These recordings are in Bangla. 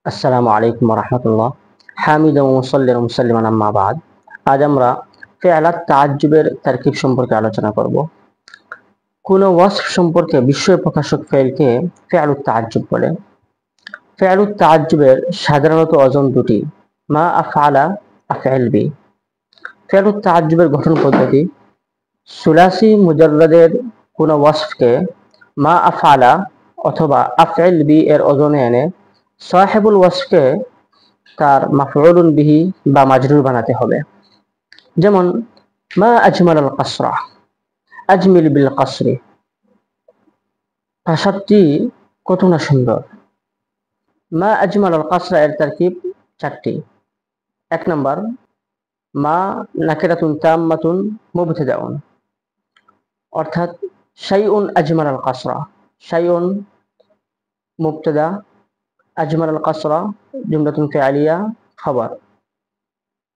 আসসালামু আলাইকুম রহমতুল্লাহ। হামিদ ও মুসাল্লির মুসাল্লিমান আম্মা বাদ। আজ আমরা ফেআলাত তাআজ্জুবের তারকিব সম্পর্কে আলোচনা করব। কোন ওয়াসফ সম্পর্কে বিস্ময় প্রকাশক ফেলকে ফেআলুত তাআজ্জুব বলে। ফেআলুত তাআজ্জুবের সাধারণত ওজন দুটি, মা আফআলা, আফআল বি। ফেআলুত তাআজ্জুবের গঠন পদ্ধতি: সুলাসি মুজাররাদের কোন ওয়াসফকে মা আফআলা অথবা আফআল বি এর ওজনে এনে সাহেবুল ওয়াসফকে তার মাফউলুন বিহি বা মাজরুর বানাতে হবে। যেমন মা আজমাল আল কাসরা, আজমিল বিল কাসরি, প্রাসাদটি কত না সুন্দর। মা আজমাল আল কাসরা এর তারকিব চারটি। এক নম্বর, মা নাকিরাতুন তাম্মাতুন মুবতাদাউন, অর্থাৎ শাইউন আজমাল আল কাসরা। শাইউন মুবতাদা, আজমাল আল কাসরা জুমলাতুন ফিআলিয়া খবর,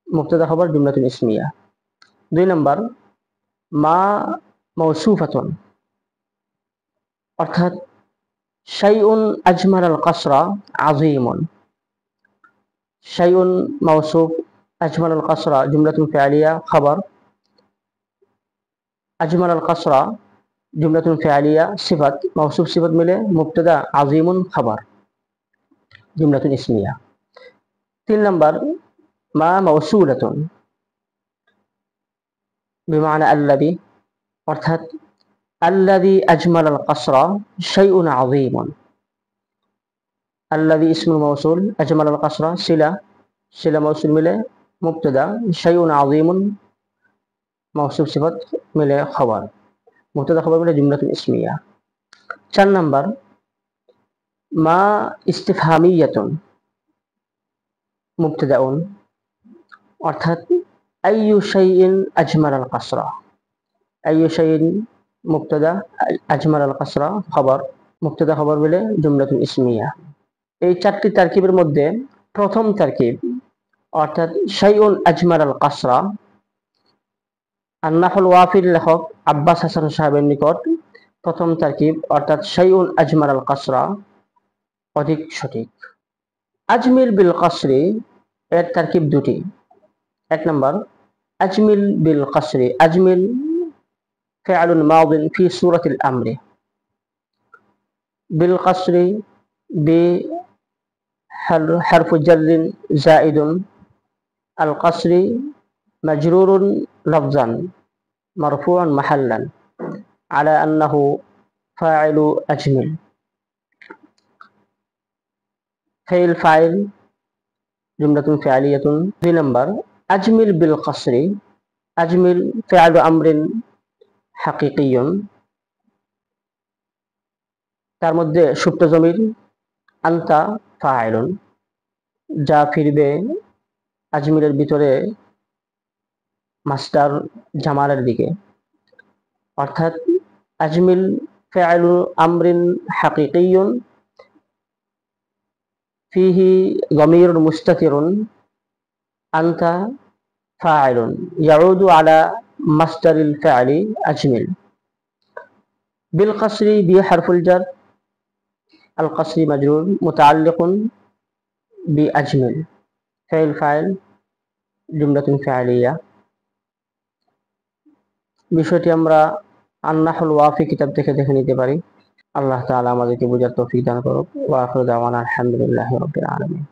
মুবতাদা খবর জুমলাতুন ইসমিয়া। দুই নম্বর, মা মৌসুফাতুন, অর্থাৎ শাইউন আজমাল আল কাসরা আযীমুন। শাইউন মৌসুফ, আজমাল আল কাসরা জুমলাতুন ফিআলিয়া খবর, আজমাল আল কাসরা জুমলাতুন ফিআলিয়া সিফাত, মৌসুফ সিফাত মিলে মুবতাদা, আযীমুন খবর, জুমলাতুন ইসমিয়া। তিন নম্বর, মা মৌসুলাতুন বিমানা আল্লাযী, অর্থাৎ আল্লাযী আজমাল আল কাসরা শাইউন আযীমুন। আল্লাযী ইসমুল মৌসুল, আজমাল আল কাসরা সিলা, সিলা মৌসুল মিলে মুবতাদা, শাইউন আযীমুন মৌসুফ সিফাত মিলে খবর, মুবতাদা খবর মিলে জুমলাতুন ইসমিয়া। চার নম্বর, মা ইস্তিফহামিয়াতুন মুবতাদাউন, অর্থাৎ আইয়ু শাইইন আজমাল আল কাসরা। আইয়ু শাইইন মুবতাদা, আজমাল আল কাসরা খবর, মুবতাদা খবর মিলে জুমলাতুন ইসমিয়া। এই চারটি তারকিবের মধ্যে প্রথম তারকিব অর্থাৎ শাইউন আজমাল আল কাসরা, আন-নাহুল ওয়াফির লেখক আব্বাস হাসান সাহেবের নিকট প্রথম তারকিব অর্থাৎ শাইউন আজমাল আল কাসরা অধিক সঠিক। আজমিল বিল কাসরি এর তারকিব দুটি। এক নম্বর, আজমিল বিল কাসরি, আজমিল ফিআলুন মাদিন ফি সূরাতিল আমরি, বিল কাসরি বি হারফু জাররিন জাইদুন, আল কাসরি মাজরুরুন লফজান মারফুআন মাহাল্লান আলা আন্নাহু ফাইলু আজমিল। File file জুমলাতুন ফিআলিয়াতুন। দুই নম্বর, আজমিল বিল কাসরি, আজমিল ফিআলু আমরিন হাকিকিয়ুন, তার মধ্যে সুপ্ত জমির আনতা ফাইলুন, যা ফিরবে আজমিলের ভিতরে মাস্টার জামালের দিকে, অর্থাৎ আজমিল ফিআলু আমরিন হাকিকিয়ুন ফিহি যমিরুন মুস্তাতিরুন আনতা ফাইলুন ইয়াউদু আলা মাসদারিল ফিআলি আজমিল। বিল কাসরি বি হারফুল জার, আল কাসরি মাজরুর মুতাআল্লিকুন বি আজমিল, ফাইল ফাইল জুমলাতুন ফিআলিয়া। বিষয়টি আমরা আন-নাহুল ওয়াফি কিতাব থেকে দেখে নিতে পারি। আল্লাহ তাআলা আমাদেরকে বোঝার তৌফিক দান করুক। ওয়া আখিরু দাওয়ানা আলহামদুলিল্লাহি রাব্বিল আলামিন।